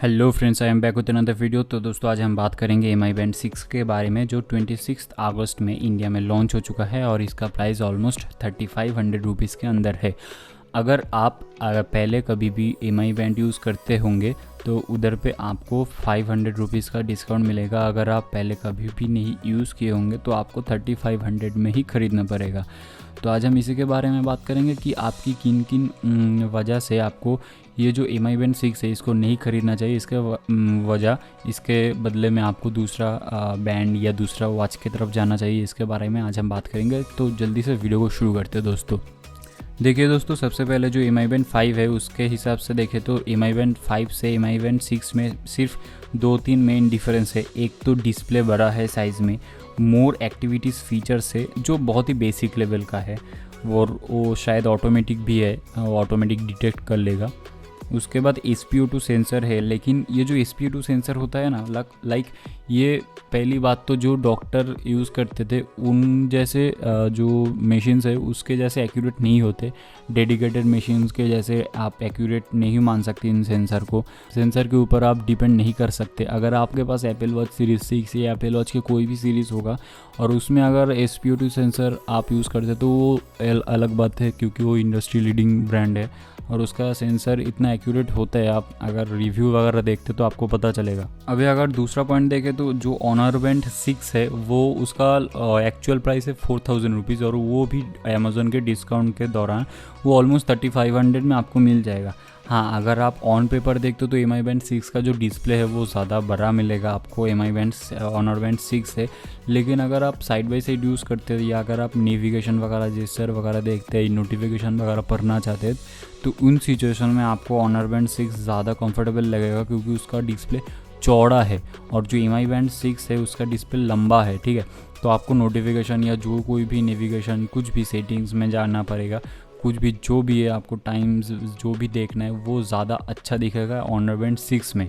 Hello friends, I am back with another video. तो दोस्तों आज हम बात करेंगे एम आई बैंड 6 के बारे में, जो 26 अगस्त में इंडिया में लॉन्च हो चुका है और इसका प्राइस ऑलमोस्ट 3500 रुपीज़ के अंदर है। अगर आप पहले कभी भी एम आई बैंड यूज़ करते होंगे तो उधर पे आपको 500 रुपीज़ का डिस्काउंट मिलेगा। अगर आप पहले कभी भी नहीं यूज़ किए होंगे तो आपको 3500 में ही ख़रीदना पड़ेगा। तो आज हम इसी के बारे में बात करेंगे कि आपकी किन किन वजह से आपको ये जो एम आई बैंड 6 है इसको नहीं ख़रीदना चाहिए। इसके वजह इसके बदले में आपको दूसरा बैंड या दूसरा वॉच की तरफ जाना चाहिए। इसके बारे में आज हम बात करेंगे। तो जल्दी से वीडियो को शुरू करते हैं दोस्तों। देखिए दोस्तों, सबसे पहले जो एम आई बैंड 5 है उसके हिसाब से देखें तो एम आई बैंड 5 से एम आई बैंड 6 में सिर्फ 2-3 मेन डिफरेंस है। एक तो डिस्प्ले बड़ा है साइज़ में, मोर एक्टिविटीज़ फीचर्स है जो बहुत ही बेसिक लेवल का है, और वो शायद ऑटोमेटिक भी है, ऑटोमेटिक डिटेक्ट कर लेगा। उसके बाद SpO2 सेंसर है, लेकिन ये जो SpO2 सेंसर होता है ना, लाइक ये पहली बात तो जो डॉक्टर यूज़ करते थे उन जैसे जो मशीन्स है उसके जैसे एक्यूरेट नहीं होते। डेडिकेटेड मशीन्स के जैसे आप एक्यूरेट नहीं मान सकते इन सेंसर को। सेंसर के ऊपर आप डिपेंड नहीं कर सकते। अगर आपके पास एप्पल वॉच सीरीज़ 6 या एप्पल वॉच के कोई भी सीरीज़ होगा और उसमें अगर SpO2 सेंसर आप यूज़ करते तो वो अलग बात है, क्योंकि वो इंडस्ट्री लीडिंग ब्रांड है और उसका सेंसर इतना एक्यूरेट होता है। आप अगर रिव्यू वगैरह देखते तो आपको पता चलेगा। अभी अगर दूसरा पॉइंट देखें तो जो ऑनर बैंड 6 है वो उसका एक्चुअल प्राइस है 4000 रुपीज़, और वो भी अमेज़न के डिस्काउंट के दौरान वो ऑलमोस्ट 3500 में आपको मिल जाएगा। हाँ, अगर आप ऑन पेपर देखते तो एम आई बैंड 6 का जो डिस्प्ले है वो ज़्यादा बड़ा मिलेगा आपको M I band Honor band 6 है। लेकिन अगर आप साइड बाई साइड यूज़ करते हैं या अगर आप नेविगेशन वगैरह जेस्चर वगैरह देखते हैं, नोटिफिकेशन वगैरह पढ़ना चाहते हैं, तो उन सिचुएशन में आपको ऑनर बैंड 6 ज़्यादा कंफर्टेबल लगेगा, क्योंकि उसका डिस्प्ले चौड़ा है और जो एम आई बैंड 6 है उसका डिस्प्ले लंबा है। ठीक है, तो आपको नोटिफिकेशन या जो कोई भी नेविगेशन कुछ भी सेटिंग्स में जाना पड़ेगा, कुछ भी जो भी है आपको टाइम्स जो भी देखना है वो ज़्यादा अच्छा दिखेगा ऑनर बैंड 6 में।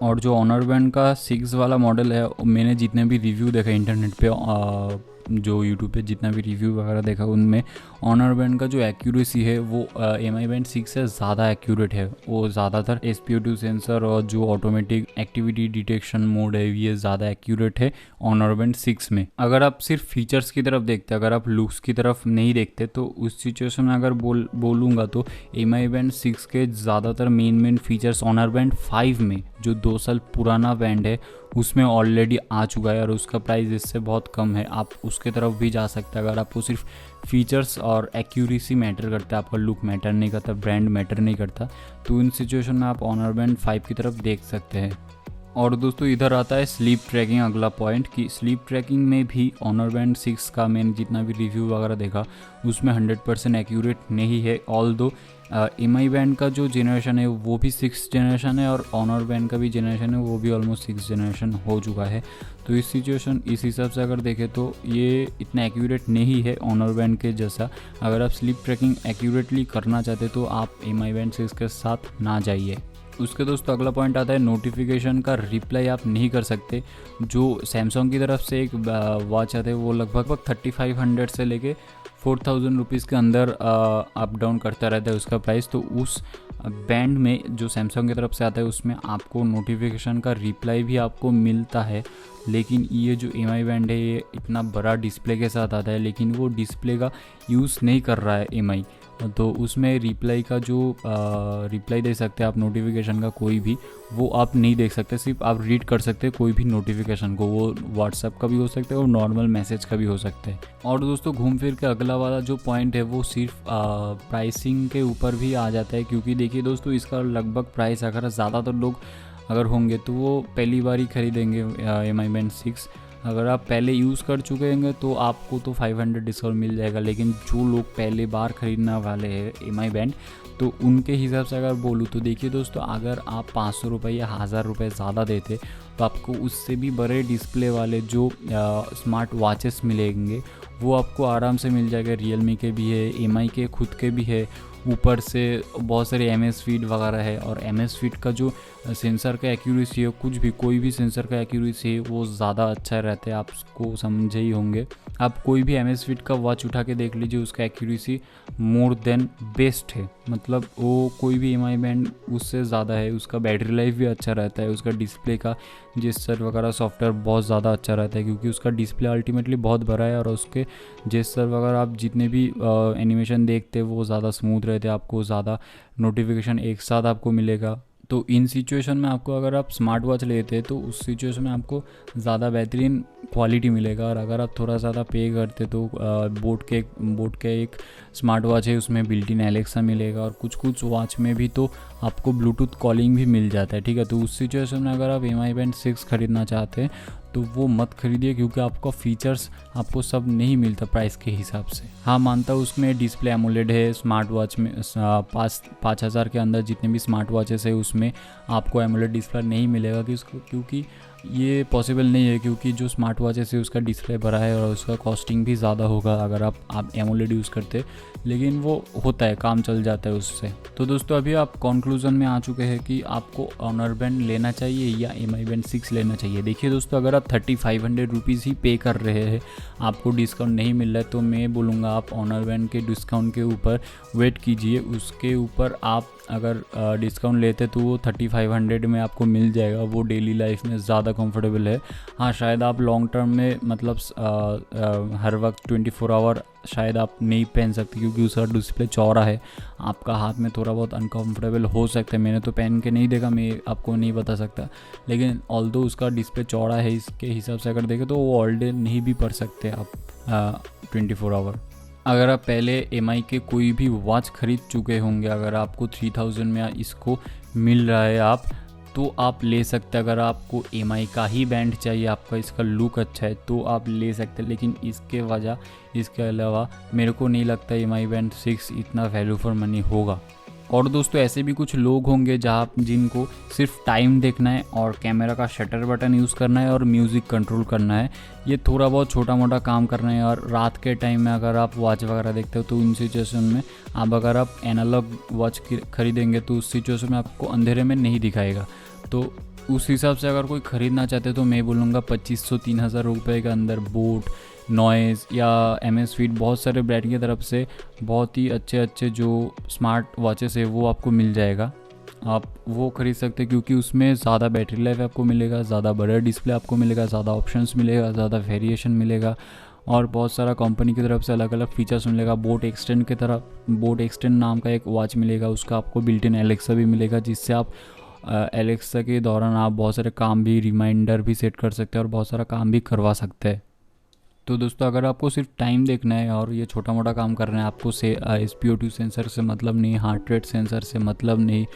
और जो ऑनर बैंड का 6 वाला मॉडल है, मैंने जितने भी रिव्यू देखा इंटरनेट पे, जो यूट्यूब पे जितना भी रिव्यू वगैरह देखा, उनमें ऑनर बैंड का जो एक्यूरेसी है वो एम आई बैंड 6 से ज़्यादा एक्यूरेट है। वो ज़्यादातर SpO2 सेंसर और जो ऑटोमेटिक एक्टिविटी डिटेक्शन मोड है ये ज़्यादा एक्यूरेट है ऑनर बैंड 6 में। अगर आप सिर्फ फीचर्स की तरफ देखते, अगर आप लुक्स की तरफ नहीं देखते, तो उस सिचुएशन में अगर बोलूँगा तो एम आई बैंड 6 के ज़्यादातर मेन फीचर्स ऑनर बैंड 5 में, जो 2 साल पुराना बैंड है, उसमें ऑलरेडी आ चुका है और उसका प्राइस इससे बहुत कम है। आप उसके तरफ भी जा सकते हैं अगर आपको सिर्फ फीचर्स और एक्यूरेसी मैटर करता है, आपका लुक मैटर नहीं करता, ब्रांड मैटर नहीं करता, तो उन सिचुएशन में आप ऑनर बैंड 5 की तरफ देख सकते हैं। और दोस्तों इधर आता है स्लीप ट्रैकिंग, अगला पॉइंट, कि स्लीप ट्रैकिंग में भी ऑनर बैंड 6 का मैंने जितना भी रिव्यू वगैरह देखा उसमें 100% एक्यूरेट नहीं है। ऑल दो एम आई बैंड का जो जनरेशन है वो भी 6 जनरेशन है और ऑनर बैंड का भी जनरेशन है वो भी ऑलमोस्ट 6 जनरेशन हो चुका है। तो इस हिसाब से अगर देखें तो ये इतना एक्यूरेट नहीं है ऑनर बैंड के जैसा। अगर आप स्लीप ट्रैकिंग एक्यूरेटली करना चाहते तो आप एम आई बैंड 6 के साथ ना जाइए। उसके दोस्तों अगला पॉइंट आता है नोटिफिकेशन का रिप्लाई आप नहीं कर सकते। जो सैमसंग की तरफ से एक वॉच आते हैं वो लगभग 3500 से लेके 4000 रुपीज़ के अंदर अप डाउन करता रहता है उसका प्राइस। तो उस बैंड में जो सैमसंग की तरफ से आता है उसमें आपको नोटिफिकेशन का रिप्लाई भी आपको मिलता है। लेकिन ये जो एम आई बैंड है ये इतना बड़ा डिस्प्ले के साथ आता है, लेकिन वो डिस्प्ले का यूज़ नहीं कर रहा है एम आई, तो उसमें रिप्लाई का जो रिप्लाई दे सकते हैं आप नोटिफिकेशन का कोई भी, वो आप नहीं देख सकते। सिर्फ आप रीड कर सकते हैं कोई भी नोटिफिकेशन को, वो व्हाट्सएप का भी हो सकता है और नॉर्मल मैसेज का भी हो सकता है। और दोस्तों घूम फिर के अगला वाला जो पॉइंट है वो सिर्फ प्राइसिंग के ऊपर भी आ जाता है, क्योंकि देखिए दोस्तों इसका लगभग प्राइस अगर ज़्यादातर लोग अगर होंगे तो वो पहली बार ही खरीदेंगे एम आई बैंड 6। अगर आप पहले यूज़ कर चुके होंगे तो आपको तो 500 डिस्काउंट मिल जाएगा, लेकिन जो लोग पहले बार ख़रीदने वाले हैं एम आई बैंड, तो उनके हिसाब से अगर बोलूँ तो देखिए दोस्तों, अगर आप 500 रुपये या 1000 रुपये ज़्यादा देते तो आपको उससे भी बड़े डिस्प्ले वाले जो स्मार्ट वॉचेस मिलेंगे वो आपको आराम से मिल जाएगा। रियलमी के भी है, एम आई के खुद के भी है, ऊपर से बहुत सारे एमएस फीड वगैरह है, और एमएस फीड का जो सेंसर का एक्यूरेसी है, कुछ भी कोई भी सेंसर का एक्यूरेसी है वो ज़्यादा अच्छा रहता है, आप उसको समझे ही होंगे। आप कोई भी एमएस फीड का वॉच उठा के देख लीजिए, उसका एक्यूरेसी मोर देन बेस्ट है, मतलब वो कोई भी एमआई बैंड उससे ज़्यादा है। उसका बैटरी लाइफ भी अच्छा रहता है, उसका डिस्प्ले का जेस्चर वगैरह सॉफ्टवेयर बहुत ज़्यादा अच्छा रहता है, क्योंकि उसका डिस्प्ले अल्टीमेटली बहुत बड़ा है, और उसके जेस्चर वगैरह आप जितने भी एनिमेशन देखते हैं वो ज़्यादा स्मूथ रहते हैं, आपको ज़्यादा नोटिफिकेशन एक साथ आपको मिलेगा। तो इन सिचुएशन में आपको, अगर आप स्मार्ट वॉच लेते हैं तो उस सिचुएशन में आपको ज़्यादा बेहतरीन क्वालिटी मिलेगा। और अगर आप थोड़ा ज़्यादा पे करते तो बोट के एक स्मार्ट वॉच है, उसमें बिल्ट इन एलेक्सा मिलेगा, और कुछ वॉच में भी तो आपको ब्लूटूथ कॉलिंग भी मिल जाता है, ठीक है। तो उस सिचुएशन में अगर आप एमआई बैंड 6 खरीदना चाहते हैं तो वो मत खरीदिए, क्योंकि आपका फीचर्स आपको सब नहीं मिलता प्राइस के हिसाब से। हाँ, मानता हूँ उसमें डिस्प्ले एमोलेड है, स्मार्ट वॉच में 5,000 के अंदर जितने भी स्मार्ट वॉचेस है उसमें आपको एमोलेड डिस्प्ले नहीं मिलेगा, क्योंकि ये पॉसिबल नहीं है, क्योंकि जो स्मार्ट वॉचेस है उसका डिस्प्ले बड़ा है और उसका कॉस्टिंग भी ज़्यादा होगा अगर आप एमोलेड यूज़ करते, लेकिन वो होता है, काम चल जाता है उससे। तो दोस्तों अभी आप कंक्लूजन में आ चुके हैं कि आपको ऑनर बैंड लेना चाहिए या एमआई बैंड 6 लेना चाहिए। देखिए दोस्तों, अगर आप 3500 रुपीज़ ही पे कर रहे हैं, आपको डिस्काउंट नहीं मिल रहा है, तो मैं बोलूँगा आप ऑनर बैंड के डिस्काउंट के ऊपर वेट कीजिए। उसके ऊपर आप अगर डिस्काउंट लेते तो वो 3500 में आपको मिल जाएगा, वो डेली लाइफ में ज़्यादा कंफर्टेबल है। हाँ, शायद आप लॉन्ग टर्म में मतलब हर वक्त 24 आवर शायद आप नहीं पहन सकते, क्योंकि उसका डिस्प्ले चौड़ा है, आपका हाथ में थोड़ा बहुत अनकंफर्टेबल हो सकता है। मैंने तो पहन के नहीं देखा, मैं आपको नहीं बता सकता, लेकिन ऑल्दो उसका डिस्प्ले चौड़ा है, इसके हिसाब से अगर देखें तो वो ऑल डे नहीं भी पढ़ सकते आप 24 आवर। अगर आप पहले एमआई के कोई भी वॉच खरीद चुके होंगे, अगर आपको 3000 में इसको मिल रहा है तो आप ले सकते हैं। अगर आपको एमआई का ही बैंड चाहिए, आपका इसका लुक अच्छा है तो आप ले सकते हैं, लेकिन इसके अलावा मेरे को नहीं लगता एमआई बैंड 6 इतना वैल्यू फॉर मनी होगा। और दोस्तों ऐसे भी कुछ लोग होंगे जिनको सिर्फ टाइम देखना है और कैमरा का शटर बटन यूज़ करना है और म्यूज़िक कंट्रोल करना है, ये थोड़ा बहुत छोटा मोटा काम करना है। और रात के टाइम में अगर आप वॉच वगैरह देखते हो तो उन सिचुएशन में अगर आप एनालॉग वॉच खरीदेंगे तो उस सिचुएशन में आपको अंधेरे में नहीं दिखाएगा। तो उस हिसाब से अगर कोई ख़रीदना चाहते तो मैं बोलूँगा 2500-3000 रुपये के अंदर बोट, नॉइज़ या एमएस फीड, बहुत सारे ब्रांड की तरफ से बहुत ही अच्छे जो स्मार्ट वॉचेस है वो आपको मिल जाएगा। आप वो खरीद सकते हैं, क्योंकि उसमें ज़्यादा बैटरी लाइफ आपको मिलेगा, ज़्यादा बड़ा डिस्प्ले आपको मिलेगा, ज़्यादा ऑप्शंस मिलेगा, ज़्यादा वेरिएशन मिलेगा, और बहुत सारा कंपनी की तरफ से अलग अलग फीचर्स मिलेगा। बोट एक्सटेंड नाम का एक वॉच मिलेगा, उसका आपको बिल्ट इन एलेक्सा भी मिलेगा, जिससे आप एलेक्सा के दौरान आप बहुत सारे काम भी, रिमाइंडर भी सेट कर सकते हैं और बहुत सारा काम भी करवा सकते हैं। तो दोस्तों अगर आपको सिर्फ टाइम देखना है और ये छोटा मोटा काम करना है, आपको SpO2 सेंसर से मतलब नहीं, हार्ट रेट सेंसर से मतलब नहीं,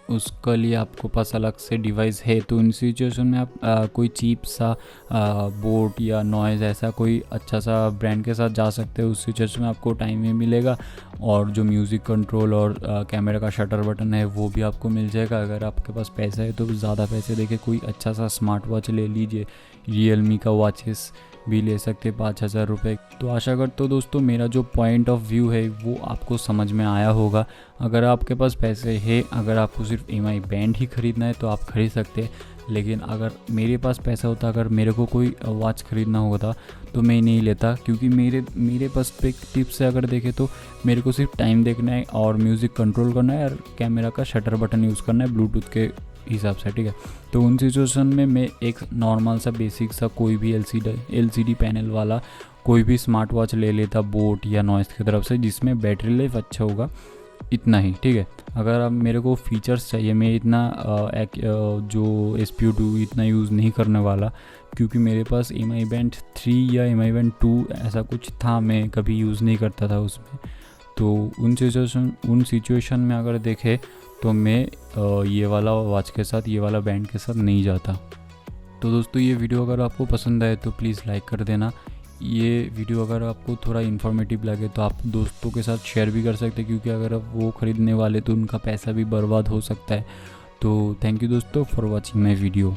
उसके लिए आपको पास अलग से डिवाइस है, तो इन सिचुएशन में आप कोई चीप सा बोट या नॉइज़ ऐसा कोई अच्छा सा ब्रांड के साथ जा सकते हैं। उस सिचुएशन में आपको टाइम भी मिलेगा और जो म्यूज़िक कंट्रोल और कैमरा का शटर बटन है वो भी आपको मिल जाएगा। अगर आपके पास पैसा है तो ज़्यादा पैसे देके कोई अच्छा सा स्मार्ट वॉच ले लीजिए, रियलमी का वॉचेस भी ले सकते 5,000 रुपये। तो आशा करता हूँ दोस्तों मेरा जो पॉइंट ऑफ व्यू है वो आपको समझ में आया होगा। अगर आपके पास पैसे है, अगर आपको सिर्फ एमआई बैंड ही ख़रीदना है तो आप खरीद सकते हैं, लेकिन अगर मेरे पास पैसा होता, अगर मेरे को कोई वॉच ख़रीदना होता तो मैं नहीं लेता, क्योंकि मेरे पर्सपेक्टिव से अगर देखें तो मेरे को सिर्फ टाइम देखना है और म्यूज़िक कंट्रोल करना है और कैमरा का शटर बटन यूज़ करना है ब्लूटूथ के हिसाब से, ठीक है। तो उन सिचुएशन में मैं एक नॉर्मल सा बेसिक सा कोई भी LCD पैनल वाला कोई भी स्मार्ट वॉच ले लेता बोट या नॉइज़ की तरफ से, जिसमें बैटरी लाइफ अच्छा होगा, इतना ही, ठीक है। अगर अब मेरे को फीचर्स चाहिए, मैं इतना जो SpO2 इतना यूज़ नहीं करने वाला, क्योंकि मेरे पास एमआई बैंड 3 या एमआई बैंड 2 ऐसा कुछ था, मैं कभी यूज़ नहीं करता था उसमें। तो उन सिचुएशन में अगर देखें तो मैं ये वाला वॉच के साथ, ये वाला बैंड के साथ नहीं जाता। तो दोस्तों ये वीडियो अगर आपको पसंद आए तो प्लीज़ लाइक कर देना। ये वीडियो अगर आपको थोड़ा इन्फॉर्मेटिव लगे तो आप दोस्तों के साथ शेयर भी कर सकते हैं, क्योंकि अगर आप वो ख़रीदने वाले तो उनका पैसा भी बर्बाद हो सकता है। तो थैंक यू दोस्तों फॉर वॉचिंग माई वीडियो।